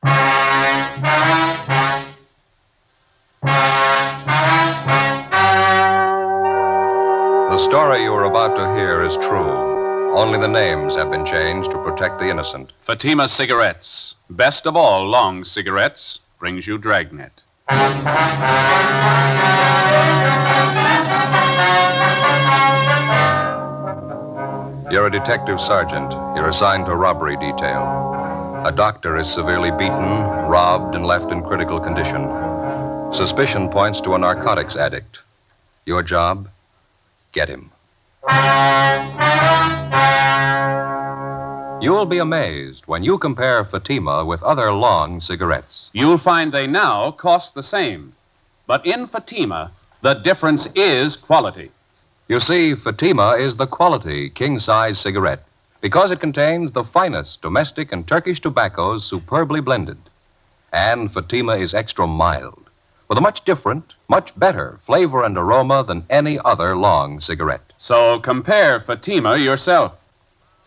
The story you are about to hear is true. Only the names have been changed to protect the innocent. Fatima Cigarettes, best of all long cigarettes, brings you Dragnet. You're a detective sergeant. You're assigned to robbery detail. A doctor is severely beaten, robbed, and left in critical condition. Suspicion points to a narcotics addict. Your job? Get him. You'll be amazed when you compare Fatima with other long cigarettes. You'll find they now cost the same. But in Fatima, the difference is quality. You see, Fatima is the quality king-size cigarette because it contains the finest domestic and Turkish tobaccos superbly blended. And Fatima is extra mild, with a much different, much better flavor and aroma than any other long cigarette. So compare Fatima yourself.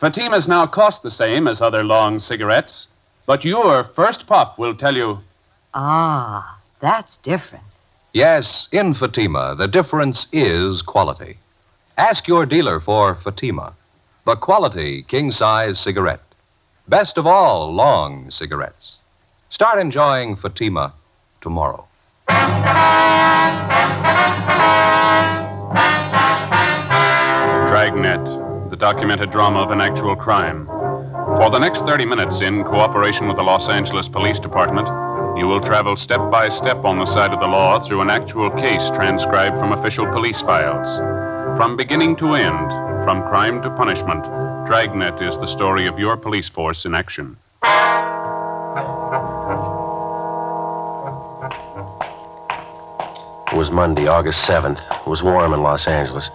Fatimas now cost the same as other long cigarettes, but your first puff will tell you... Ah, that's different. Yes, in Fatima, the difference is quality. Ask your dealer for Fatima, the quality king-size cigarette. Best of all long cigarettes. Start enjoying Fatima tomorrow. Dragnet, the documented drama of an actual crime. For the next 30 minutes, in cooperation with the Los Angeles Police Department, you will travel step by step on the side of the law through an actual case transcribed from official police files. From beginning to end, from crime to punishment, Dragnet is the story of your police force in action. It was Monday, August 7th. It was warm in Los Angeles.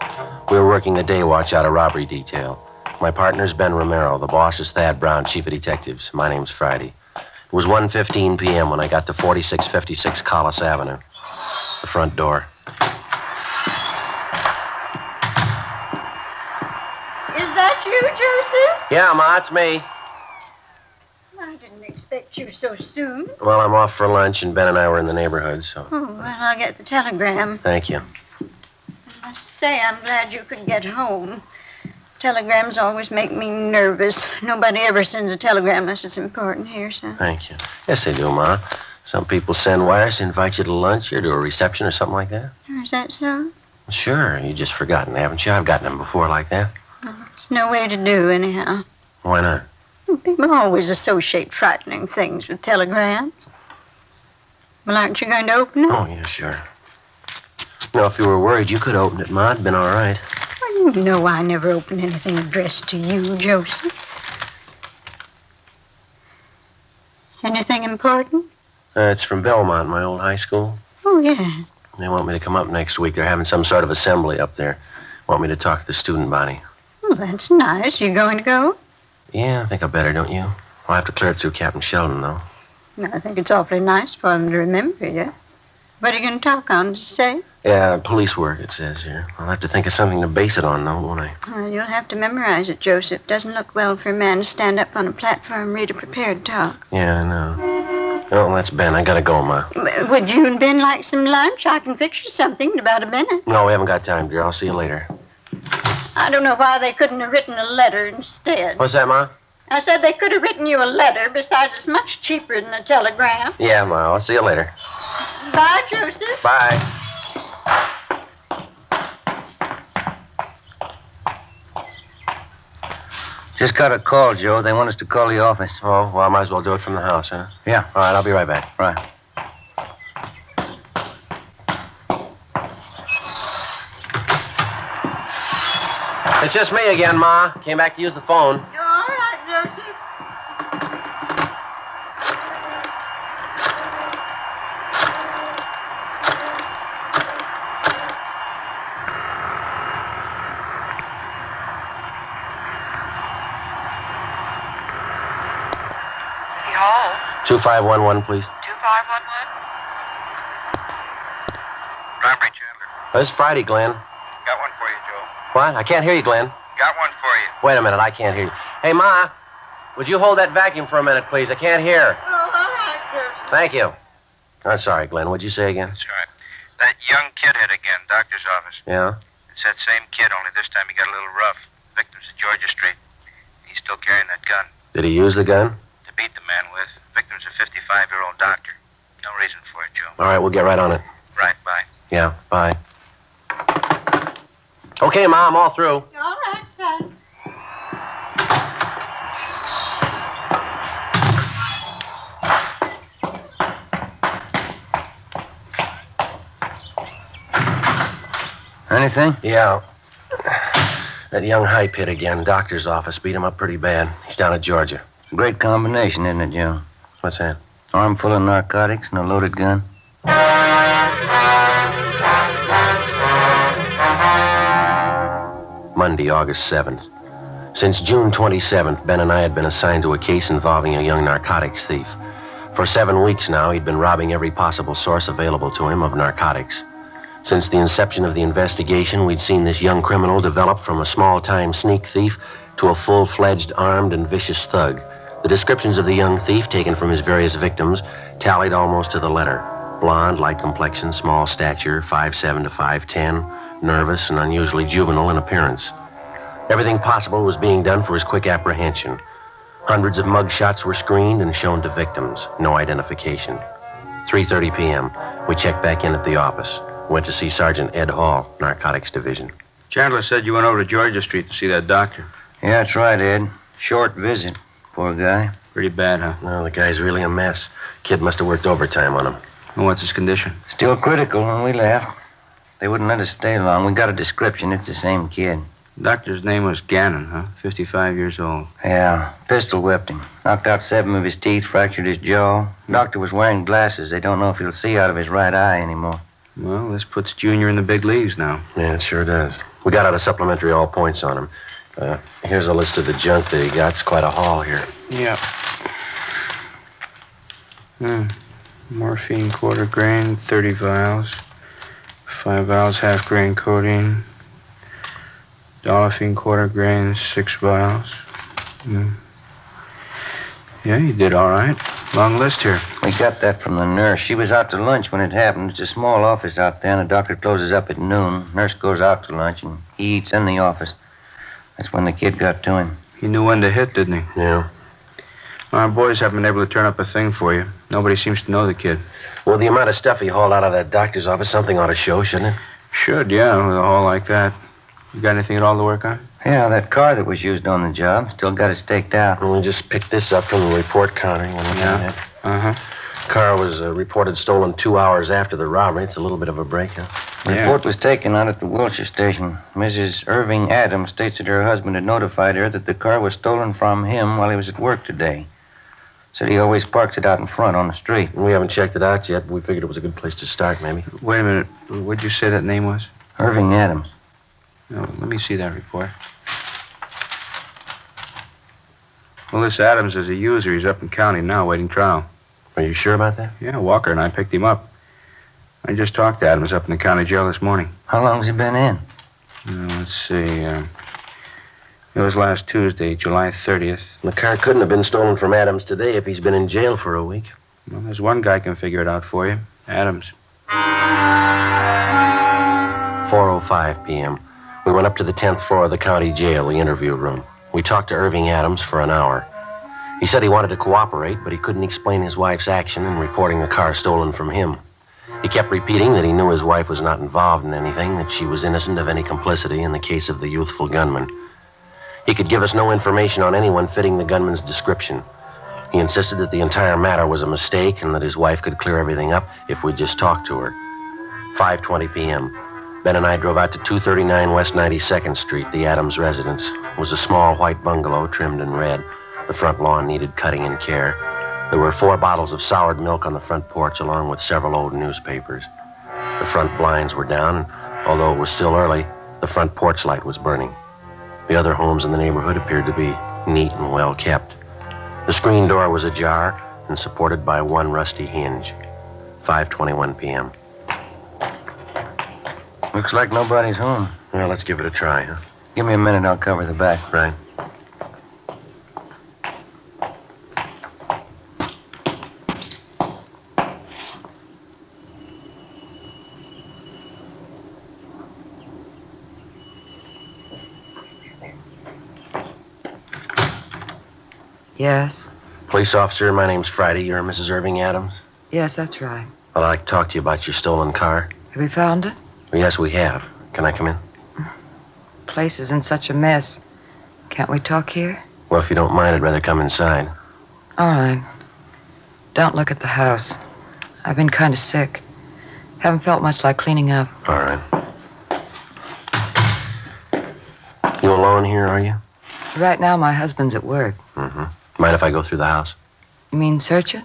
We were working the day watch out of robbery detail. My partner's Ben Romero. The boss is Thad Brown, chief of detectives. My name's Friday. It was 1:15 p.m. when I got to 4656 Collis Avenue. The front door. Is that you, Joseph? Yeah, Ma, it's me. I didn't expect you so soon. Well, I'm off for lunch, and Ben and I were in the neighborhood, so... Oh, well, I'll get the telegram. Thank you. I must say I'm glad you could get home. Telegrams always make me nervous. Nobody ever sends a telegram unless it's important here, so... Thank you. Yes, they do, Ma. Some people send wires to invite you to lunch or to a reception or something like that. Is that so? Sure, you just forgotten, haven't you? I've gotten them before like that. It's no way to do, anyhow. Why not? People always associate frightening things with telegrams. Well, aren't you going to open it? Oh, yeah, sure. You know, if you were worried, you could open it, Ma. It'd been all right. Well, you know I never open anything addressed to you, Joseph. Anything important? It's from Belmont, my old high school. Oh, yeah. They want me to come up next week. They're having some sort of assembly up there. Want me to talk to the student body. Well, that's nice. You going to go? Yeah, I think I better, don't you? I'll have to clear it through Captain Sheldon, though. Well, I think it's awfully nice for them to remember you. What are you going to talk on, to say? Yeah, police work, it says here. I'll have to think of something to base it on, though, won't I? Well, you'll have to memorize it, Joseph. Doesn't look well for a man to stand up on a platform and read a prepared talk. Yeah, I know. Oh, that's Ben. I gotta go, Ma. Would you and Ben like some lunch? I can fix you something in about a minute. No, we haven't got time, dear. I'll see you later. I don't know why they couldn't have written a letter instead. What's that, Ma? I said they could have written you a letter. Besides, it's much cheaper than a telegram. Yeah, Ma. I'll see you later. Bye, Joseph. Bye. Just got a call, Joe. They want us to call the office. Oh, well, I might as well do it from the house, huh? Yeah. All right, I'll be right back. Right. It's just me again, Ma. Came back to use the phone. You're all right, Joseph. City Hall. 2511, please. 2511. Robbery, Chandler. This is Friday, Glenn. Got one for you, Joe. What? I can't hear you, Glenn. Got one for you. Wait a minute, I can't hear you. Hey, Ma, would you hold that vacuum for a minute, please? I can't hear. Oh, all right, Thank you. I'm sorry, Glenn. What'd you say again? That's right. That young kid hit again, doctor's office. Yeah? It's that same kid, only this time he got a little rough. Victim's at Georgia Street. He's still carrying that gun Did he use the gun? to beat the man with. Victim's a 55-year-old doctor. No reason for it, Joe. All right, we'll get right on it. Right, bye. Yeah, bye. Okay, Mom, all through. All right, son. Anything? Yeah. That young hype hit again. Doctor's office beat him up pretty bad. He's down at Georgia. Great combination, isn't it, Joe? What's that? Arm full of narcotics and a loaded gun. Monday, August 7th. Since June 27th, Ben and I had been assigned to a case involving a young narcotics thief. For 7 weeks now, he'd been robbing every possible source available to him of narcotics. Since the inception of the investigation, we'd seen this young criminal develop from a small-time sneak thief to a full-fledged armed and vicious thug. The descriptions of the young thief, taken from his various victims, tallied almost to the letter. Blonde, light complexion, small stature, 5'7" to 5'10", nervous and unusually juvenile in appearance. Everything possible was being done for his quick apprehension. Hundreds of mugshots were screened and shown to victims. No identification. 3:30 p.m. We checked back in at the office. Went to see Sergeant Ed Hall, Narcotics Division. Chandler said you went over to Georgia Street to see that doctor. Yeah, that's right, Ed. Short visit. Poor guy. Pretty bad, huh? No, the guy's really a mess. Kid must have worked overtime on him. And what's his condition? Still critical when we left. They wouldn't let us stay long. We got a description. It's the same kid. Doctor's name was Gannon, huh? 55 years old. Yeah, pistol whipped him. Knocked out 7 of his teeth, fractured his jaw. Doctor was wearing glasses. They don't know if he'll see out of his right eye anymore. Well, this puts Junior in the big leagues now. Yeah, it sure does. We got out a supplementary all points on him. Here's a list of the junk that he got. It's quite a haul here. Yeah. Morphine, quarter grain, 30 vials. 5 vials, half grain codeine. Dolphine, quarter grain, 6 vials. Yeah, you did all right. Long list here. We got that from the nurse. She was out to lunch when it happened. It's a small office out there, and the doctor closes up at noon. Nurse goes out to lunch, and he eats in the office. That's when the kid got to him. He knew when to hit, didn't he? Yeah. Our boys haven't been able to turn up a thing for you. Nobody seems to know the kid. Well, the amount of stuff he hauled out of that doctor's office, something ought to show, shouldn't it? Should, yeah, with a haul like that. You got anything at all to work on? Yeah, that car that was used on the job. Still got it staked out. Well, we just picked this up from the report counter. Yeah. Uh-huh. Car was reported stolen 2 hours after the robbery. It's a little bit of a break, huh? The report was taken out at the Wilshire station. Mrs. Irving Adams states that her husband had notified her that the car was stolen from him while he was at work today. Said he always parks it out in front on the street. We haven't checked it out yet. We figured it was a good place to start, maybe. Wait a minute. What'd you say that name was? Irving Adams. No, let me see that report. Well, this Adams is a user. He's up in county now, waiting trial. Are you sure about that? Yeah, Walker and I picked him up. I just talked to Adams up in the county jail this morning. How long's he been in? Let's see. It was last Tuesday, July 30th. The car couldn't have been stolen from Adams today if he's been in jail for a week. Well, there's one guy can figure it out for you. Adams. 4:05 p.m. We went up to the 10th floor of the county jail, the interview room. We talked to Irving Adams for an hour. He said he wanted to cooperate, but he couldn't explain his wife's action in reporting the car stolen from him. He kept repeating that he knew his wife was not involved in anything, that she was innocent of any complicity in the case of the youthful gunman. He could give us no information on anyone fitting the gunman's description. He insisted that the entire matter was a mistake and that his wife could clear everything up if we'd just talk to her. 5:20 p.m. Ben and I drove out to 239 West 92nd Street, the Adams residence. It was a small white bungalow trimmed in red. The front lawn needed cutting and care. There were 4 bottles of soured milk on the front porch, along with several old newspapers. The front blinds were down, and although it was still early, the front porch light was burning. The other homes in the neighborhood appeared to be neat and well kept. The screen door was ajar and supported by one rusty hinge. 5:21 p.m. Looks like nobody's home. Well, let's give it a try, huh? Give me a minute, I'll cover the back. Right. Yes. Police officer, my name's Friday. You're Mrs. Irving Adams? Yes, that's right. Well, I'd like to talk to you about your stolen car. Have we found it? Well, yes, we have. Can I come in? Place is in such a mess. Can't we talk here? Well, if you don't mind, I'd rather come inside. All right. Don't look at the house. I've been kind of sick. Haven't felt much like cleaning up. All right. You alone here, are you? Right now, my husband's at work. Mm-hmm. Mind if I go through the house? You mean search it?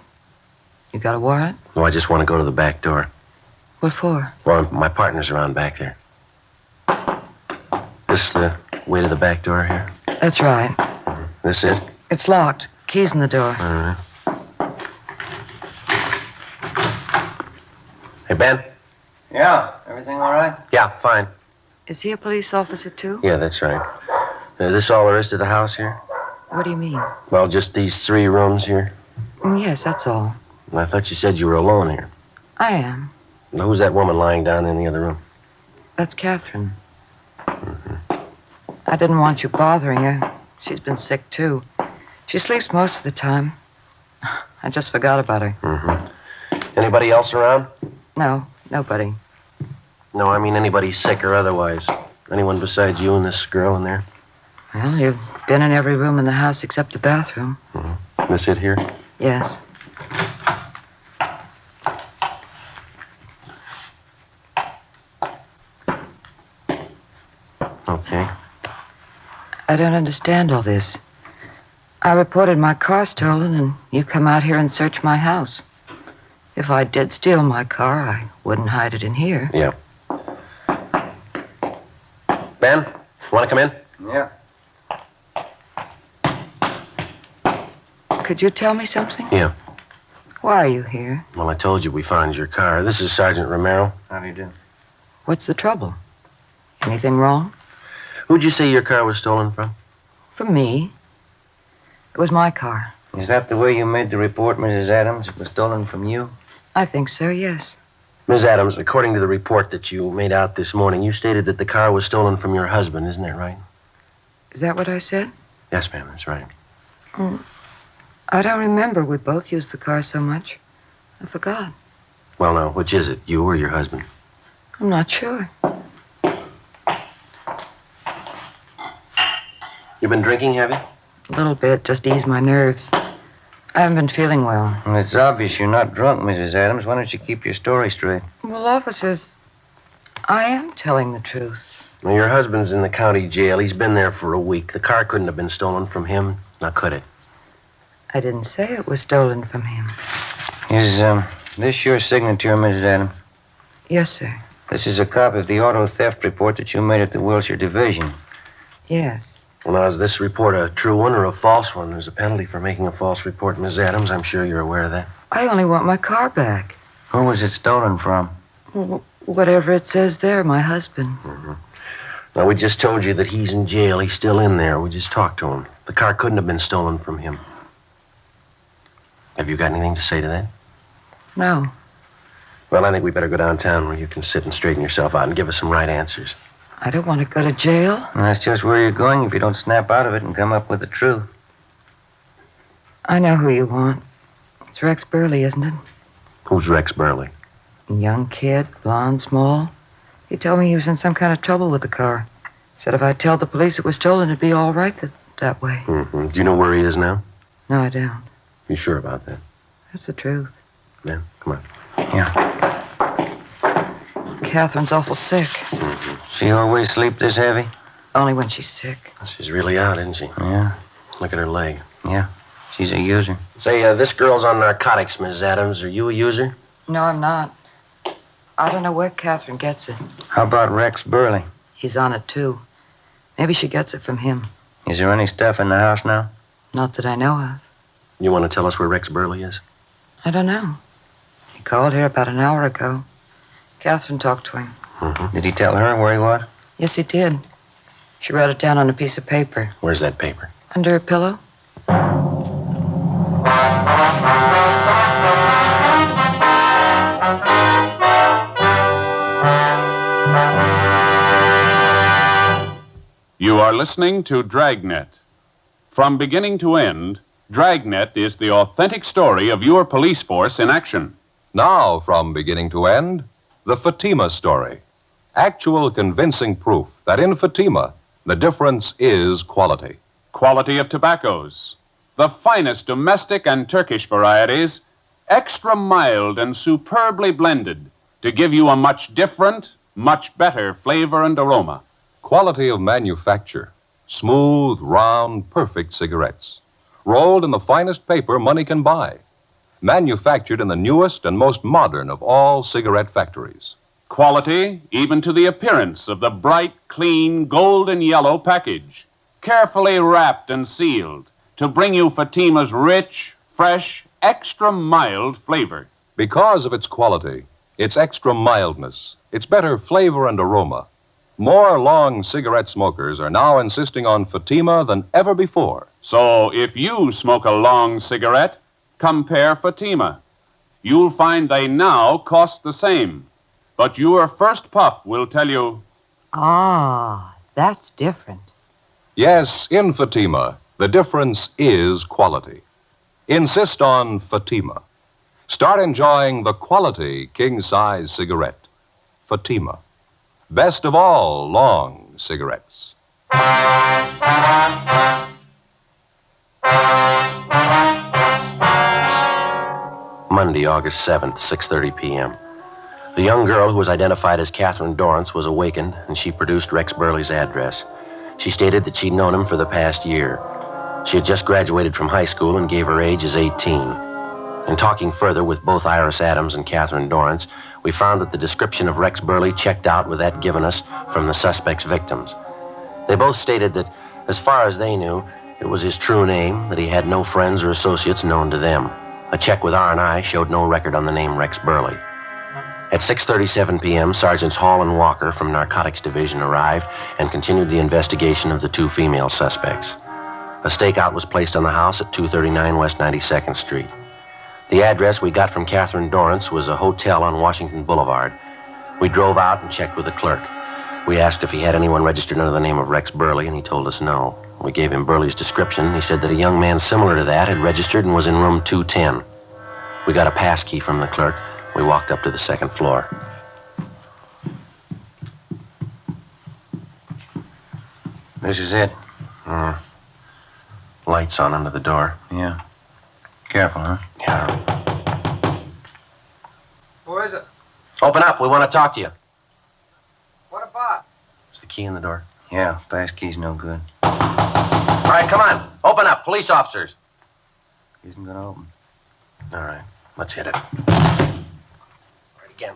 You got a warrant? No, I just want to go to the back door. What for? Well, my partner's around back there. This the way to the back door here? That's right. This it? It's locked. Keys in the door. All right. Hey, Ben? Yeah, everything all right? Yeah, fine. Is he a police officer, too? Yeah, that's right. This all there is to the house here? What do you mean? Well, just these 3 rooms here. Yes, that's all. I thought you said you were alone here. I am. Now, who's that woman lying down in the other room? That's Catherine. I didn't want you bothering her. She's been sick, too. She sleeps most of the time. I just forgot about her. Mm-hmm. Anybody else around? No, nobody. No, I mean anybody sick or otherwise. Anyone besides you and this girl in there? Well, you've been in every room in the house except the bathroom. Mm-hmm. This it here? Yes. Okay. I don't understand all this. I reported my car stolen, and you come out here and search my house. If I did steal my car, I wouldn't hide it in here. Yeah. Ben, want to come in? Yeah. Could you tell me something? Yeah. Why are you here? Well, I told you we found your car. This is Sergeant Romero. How do you do? What's the trouble? Anything wrong? Who'd you say your car was stolen from? From me. It was my car. Is that the way you made the report, Mrs. Adams? It was stolen from you? I think so, yes. Ms. Adams, according to the report that you made out this morning, you stated that the car was stolen from your husband. Isn't that right? Is that what I said? Yes, ma'am, that's right. I don't remember. We both used the car so much. I forgot. Well, now, which is it, you or your husband? I'm not sure. You been drinking, have you? A little bit, just to ease my nerves. I haven't been feeling well. Well, it's obvious you're not drunk, Mrs. Adams. Why don't you keep your story straight? Well, officers, I am telling the truth. Well, your husband's in the county jail. He's been there for a week. The car couldn't have been stolen from him. Now, could it? I didn't say it was stolen from him. Is this your signature, Mrs. Adams? Yes, sir. This is a copy of the auto theft report that you made at the Wilshire Division. Yes. Well, now, is this report a true one or a false one? There's a penalty for making a false report, Ms. Adams. I'm sure you're aware of that. I only want my car back. Who was it stolen from? Whatever it says there, my husband. Mm-hmm. Now, we just told you that he's in jail. He's still in there. We just talked to him. The car couldn't have been stolen from him. Have you got anything to say to that? No. Well, I think we better go downtown where you can sit and straighten yourself out and give us some right answers. I don't want to go to jail. And that's just where you're going if you don't snap out of it and come up with the truth. I know who you want. It's Rex Burley, isn't it? Who's Rex Burley? A young kid, blonde, small. He told me he was in some kind of trouble with the car. Said if I'd tell the police it was stolen, it'd be all right that way. Mm-hmm. Do you know where he is now? No, I don't. You sure about that? That's the truth. Yeah, come on. Yeah. Catherine's awful sick. Mm-hmm. She always sleep this heavy? Only when she's sick. She's really out, isn't she? Yeah. Look at her leg. Yeah. She's a user. Say, this girl's on narcotics, Ms. Adams. Are you a user? No, I'm not. I don't know where Catherine gets it. How about Rex Burley? He's on it, too. Maybe she gets it from him. Is there any stuff in the house now? Not that I know of. You want to tell us where Rex Burley is? I don't know. He called here about an hour ago. Catherine talked to him. Mm-hmm. Did he tell her where he was? Yes, he did. She wrote it down on a piece of paper. Where's that paper? Under her pillow. You are listening to Dragnet. From beginning to end, Dragnet is the authentic story of your police force in action. Now, from beginning to end, the Fatima story. Actual convincing proof that in Fatima, the difference is quality. Quality of tobaccos. The finest domestic and Turkish varieties, extra mild and superbly blended to give you a much different, much better flavor and aroma. Quality of manufacture. Smooth, round, perfect cigarettes. Rolled in the finest paper money can buy. Manufactured in the newest and most modern of all cigarette factories. Quality, even to the appearance of the bright, clean, golden yellow package. Carefully wrapped and sealed to bring you Fatima's rich, fresh, extra mild flavor. Because of its quality, its extra mildness, its better flavor and aroma, more long cigarette smokers are now insisting on Fatima than ever before. So if you smoke a long cigarette, compare Fatima. You'll find they now cost the same. But your first puff will tell you, Ah, that's different. Yes, in Fatima, the difference is quality. Insist on Fatima. Start enjoying the quality king-size cigarette. Fatima. Best of all long cigarettes. Monday, August 7th, 6:30 p.m. The young girl who was identified as Catherine Dorrance was awakened, and she produced Rex Burley's address. She stated that she'd known him for the past year. She had just graduated from high school and gave her age as 18. In talking further with both Iris Adams and Catherine Dorrance, we found that the description of Rex Burley checked out with that given us from the suspect's victims. They both stated that, as far as they knew, it was his true name, that he had no friends or associates known to them. A check with R&I showed no record on the name Rex Burley. At 6:37 p.m., Sergeants Hall and Walker from Narcotics Division arrived and continued the investigation of the two female suspects. A stakeout was placed on the house at 239 West 92nd Street. The address we got from Catherine Dorrance was a hotel on Washington Boulevard. We drove out and checked with the clerk. We asked if he had anyone registered under the name of Rex Burley, and he told us no. We gave him Burley's description. He said that a young man similar to that had registered and was in room 210. We got a pass key from the clerk. We walked up to the second floor. This is it. Lights on under the door. Yeah. Careful, huh? Yeah. Who is it? Open up. We want to talk to you. What about? Is the key in the door? Yeah, pass key's no good. All right, come on. Open up. Police officers. Isn't gonna open. All right. Let's hit it. All right, again.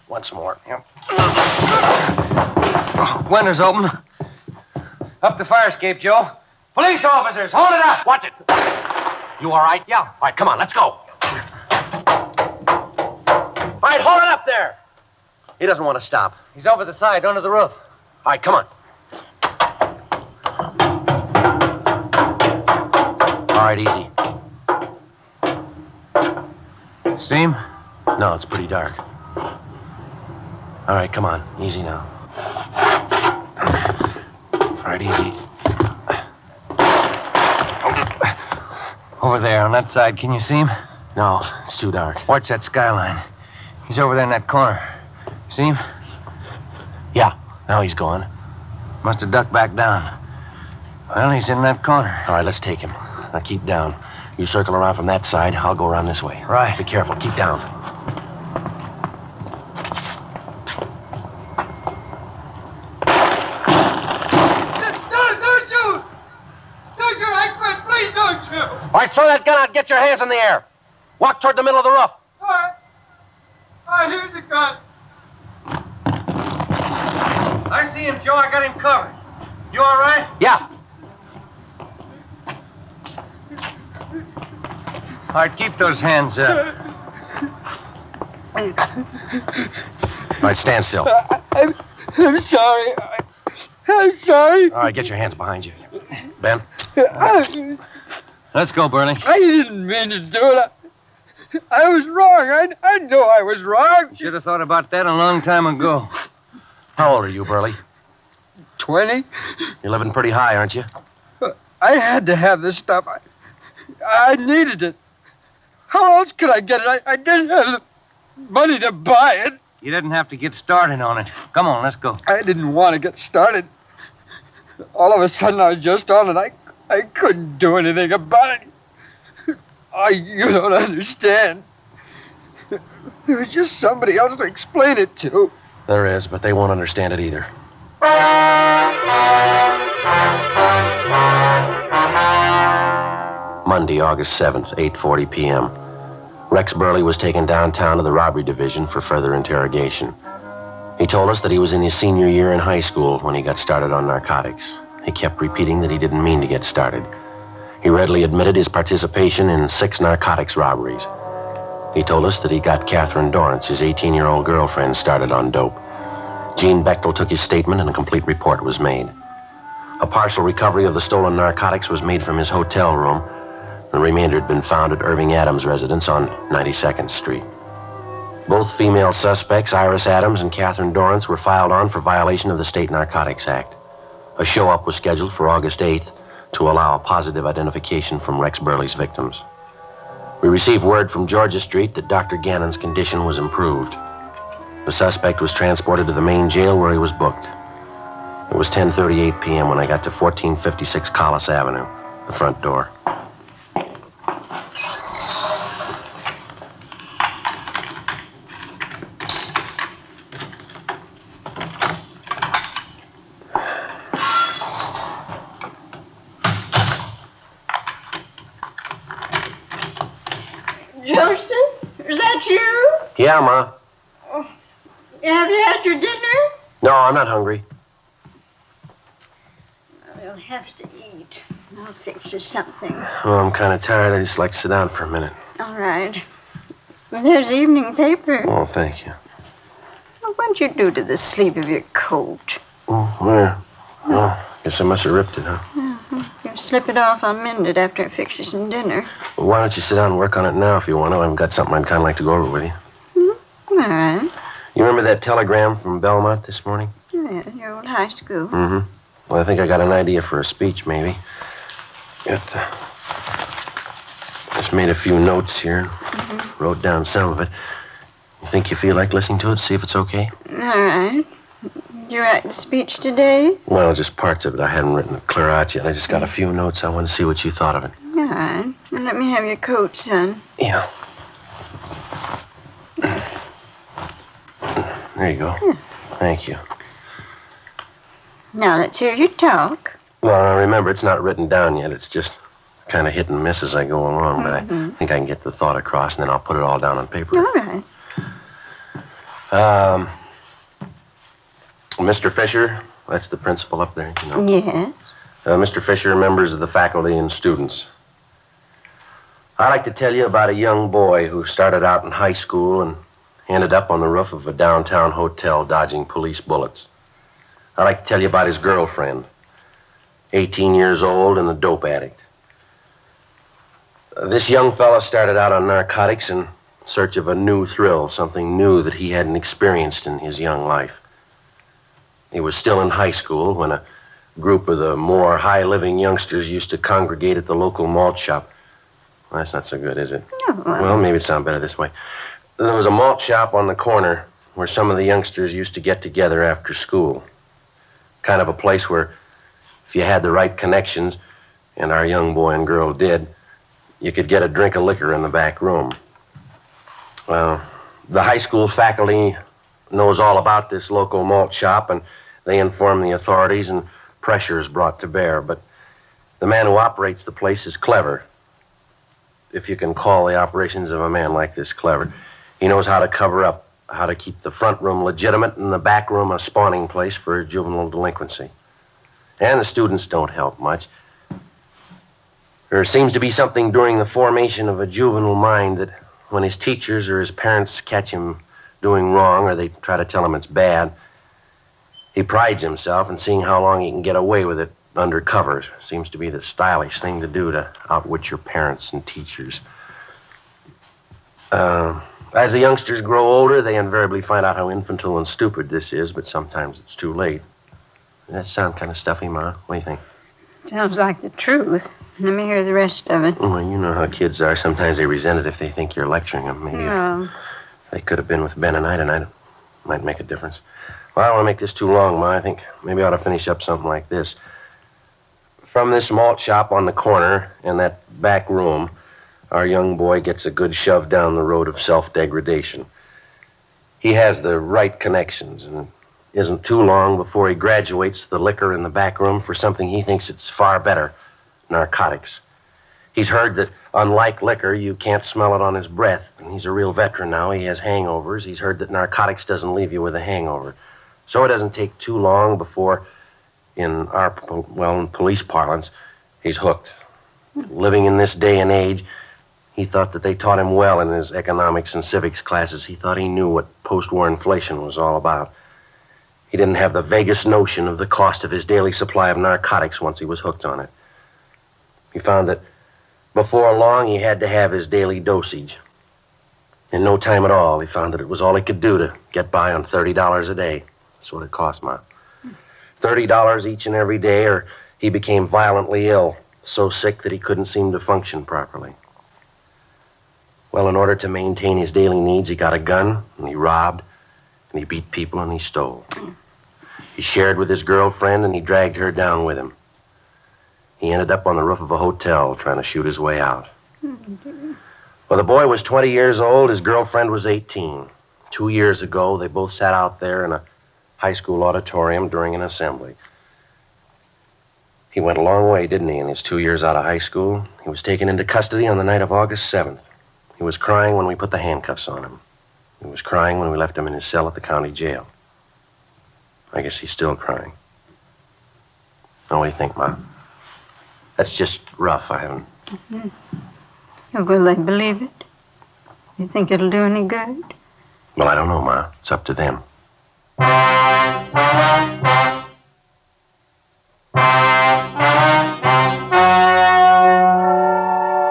Once more. Yep. Windows open. Up the fire escape, Joe. Police officers, hold it up! Watch it. You all right? Yeah. All right, come on. Let's go. All right, hold it up there. He doesn't want to stop. He's over the side, under the roof. All right, come on. All right, easy. See him? No, it's pretty dark. All right, come on. Easy now. All right, easy. Over there on that side. Can you see him? No, it's too dark. Watch that skyline. He's over there in that corner. See him? Yeah, now he's gone. Must have ducked back down. Well, he's in that corner. All right, let's take him. Now keep down. You circle around from that side. I'll go around this way. Right. Be careful. Keep down. Don't you! Don't you! I quit! Please don't you! All right, throw that gun out. Get your hands in the air. Walk toward the middle of the roof. All right. All right, here's the gun. I see him, Joe. I got him covered. You all right? Yeah. All right, keep those hands up. All right, stand still. I'm sorry. I'm sorry. All right, get your hands behind you. Ben? Let's go, Burley. I didn't mean to do it. I was wrong. I know I was wrong. Should have thought about that a long time ago. How old are you, Burley? 20? You're living pretty high, aren't you? I had to have this stuff. I needed it. How else could I get it? I didn't have the money to buy it. You didn't have to get started on it. Come on, let's go. I didn't want to get started. All of a sudden, I was just on it. I couldn't do anything about it. You don't understand. There was just somebody else to explain it to. There is, but they won't understand it either. Monday, August 7th, 8:40 p.m. Rex Burley was taken downtown to the robbery division for further interrogation. He told us that he was in his senior year in high school when he got started on narcotics. He kept repeating that he didn't mean to get started. He readily admitted his participation in 6 narcotics robberies. He told us that he got Catherine Dorrance, his 18-year-old girlfriend, started on dope. Gene Bechtel took his statement and a complete report was made. A partial recovery of the stolen narcotics was made from his hotel room. The remainder had been found at Irving Adams' residence on 92nd Street. Both female suspects, Iris Adams and Catherine Dorrance, were filed on for violation of the State Narcotics Act. A show-up was scheduled for August 8th to allow a positive identification from Rex Burley's victims. We received word from Georgia Street that Dr. Gannon's condition was improved. The suspect was transported to the main jail where he was booked. It was 10:38 p.m. when I got to 1456 Collis Avenue, the front door. Joseph, is that you? Yeah, Ma. Have you had your dinner? No, I'm not hungry. We'll have to eat. I'll fix you something. Oh, I'm kind of tired. I just like to sit down for a minute. All right. There's the evening paper. Oh, thank you. Well, what'd you do to the sleeve of your coat? Oh, where? Oh, guess I must have ripped it, huh? You slip it off, I'll mend it after I fix you some dinner. Well, why don't you sit down and work on it now if you want to? I've got something I'd kind of like to go over with you. All right. You remember that telegram from Belmont this morning? Yeah, your old high school. Mm-hmm. Well, I think I got an idea for a speech, maybe. Just made a few notes here. Wrote down some of it. You think you feel like listening to it? See if it's okay? All right. Did you write the speech today? Well, just parts of it. I hadn't written it clear out yet. I just got a few notes. I want to see what you thought of it. All right. Well, let me have your coat, son. Yeah. There you go. Thank you. Now let's hear you talk. Well, remember, it's not written down yet. It's just kind of hit and miss as I go along. But I think I can get the thought across, and then I'll put it all down on paper. All right. Mr. Fisher, that's the principal up there, you know. Yes. Mr. Fisher, members of the faculty and students. I'd like to tell you about a young boy who started out in high school and ended up on the roof of a downtown hotel dodging police bullets. I'd like to tell you about his girlfriend, 18 years old and a dope addict. This young fella started out on narcotics in search of a new thrill, something new that he hadn't experienced in his young life. He was still in high school when a group of the more high-living youngsters used to congregate at the local malt shop. Well, that's not so good, is it? No. Well, maybe it sounds better this way. There was a malt shop on the corner where some of the youngsters used to get together after school. Kind of a place where, if you had the right connections, and our young boy and girl did, you could get a drink of liquor in the back room. Well, the high school faculty knows all about this local malt shop, and they inform the authorities, and pressure is brought to bear. But the man who operates the place is clever, if you can call the operations of a man like this clever. He knows how to cover up, how to keep the front room legitimate and the back room a spawning place for juvenile delinquency. And the students don't help much. There seems to be something during the formation of a juvenile mind that when his teachers or his parents catch him doing wrong or they try to tell him it's bad, he prides himself in seeing how long he can get away with it undercover. Seems to be the stylish thing to do, to outwit your parents and teachers. As the youngsters grow older, they invariably find out how infantile and stupid this is, but sometimes it's too late. Does that sound kind of stuffy, Ma? What do you think? Sounds like the truth. Let me hear the rest of it. Well, you know how kids are. Sometimes they resent it if they think you're lecturing them. Maybe if they could have been with Ben and I tonight, it might make a difference. Well, I don't want to make this too long, Ma. I think maybe I ought to finish up something like this. From this malt shop on the corner in that back room, our young boy gets a good shove down the road of self-degradation. He has the right connections, and it isn't too long before he graduates the liquor in the back room for something he thinks it's far better, narcotics. He's heard that, unlike liquor, you can't smell it on his breath, and he's a real veteran now. He has hangovers. He's heard that narcotics doesn't leave you with a hangover. So it doesn't take too long before, in police parlance, he's hooked. Living in this day and age, he thought that they taught him well in his economics and civics classes. He thought he knew what post-war inflation was all about. He didn't have the vaguest notion of the cost of his daily supply of narcotics once he was hooked on it. He found that before long he had to have his daily dosage. In no time at all, he found that it was all he could do to get by on $30 a day. That's what it cost, Ma. $30 each and every day, or he became violently ill, so sick that he couldn't seem to function properly. Well, in order to maintain his daily needs, he got a gun, and he robbed, and he beat people, and he stole. He shared with his girlfriend, and he dragged her down with him. He ended up on the roof of a hotel trying to shoot his way out. Well, the boy was 20 years old. His girlfriend was 18. 2 years ago, they both sat out there in a high school auditorium during an assembly. He went a long way, didn't he, in his 2 years out of high school? He was taken into custody on the night of August 7th. He was crying when we put the handcuffs on him. He was crying when we left him in his cell at the county jail. I guess he's still crying. Now, what do you think, Ma? That's just rough. I haven't... Will they believe it? You think it'll do any good? Well, I don't know, Ma. It's up to them.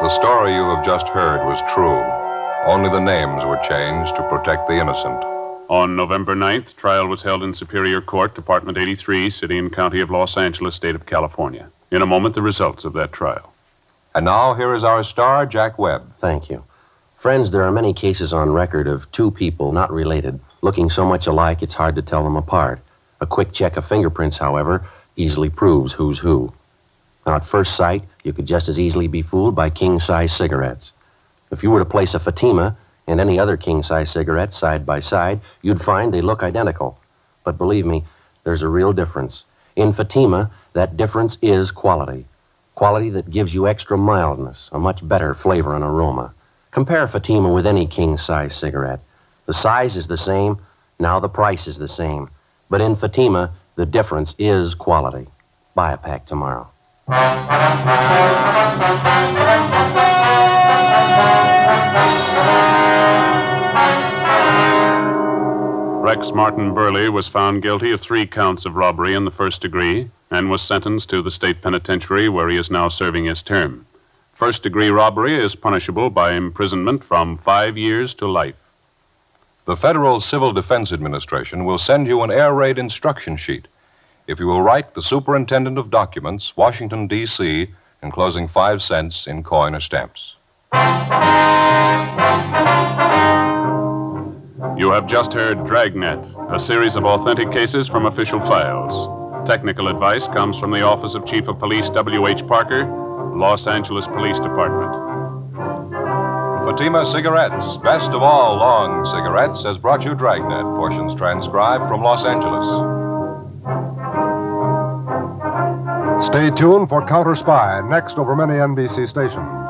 The story you have just heard was true. Only the names were changed to protect the innocent. On November 9th, trial was held in Superior Court, Department 83, City and County of Los Angeles, State of California. In a moment, the results of that trial. And now, here is our star, Jack Webb. Thank you. Friends, there are many cases on record of two people, not related, looking so much alike it's hard to tell them apart. A quick check of fingerprints, however, easily proves who's who. Now, at first sight, you could just as easily be fooled by king-size cigarettes. If you were to place a Fatima and any other king-size cigarette side by side, you'd find they look identical. But believe me, there's a real difference. In Fatima, that difference is quality. Quality that gives you extra mildness, a much better flavor and aroma. Compare Fatima with any king-size cigarette. The size is the same, now the price is the same. But in Fatima, the difference is quality. Buy a pack tomorrow. Rex Martin Burley was found guilty of 3 counts of robbery in the first degree and was sentenced to the state penitentiary where he is now serving his term. First-degree robbery is punishable by imprisonment from 5 years to life. The Federal Civil Defense Administration will send you an air raid instruction sheet if you will write the Superintendent of Documents, Washington, D.C., enclosing 5 cents in coin or stamps. You have just heard Dragnet, a series of authentic cases from official files. Technical advice comes from the Office of Chief of Police W.H. Parker, Los Angeles Police Department. Fatima Cigarettes, best of all long cigarettes, has brought you Dragnet, portions transcribed from Los Angeles. Stay tuned for Counter Spy, next over many NBC stations.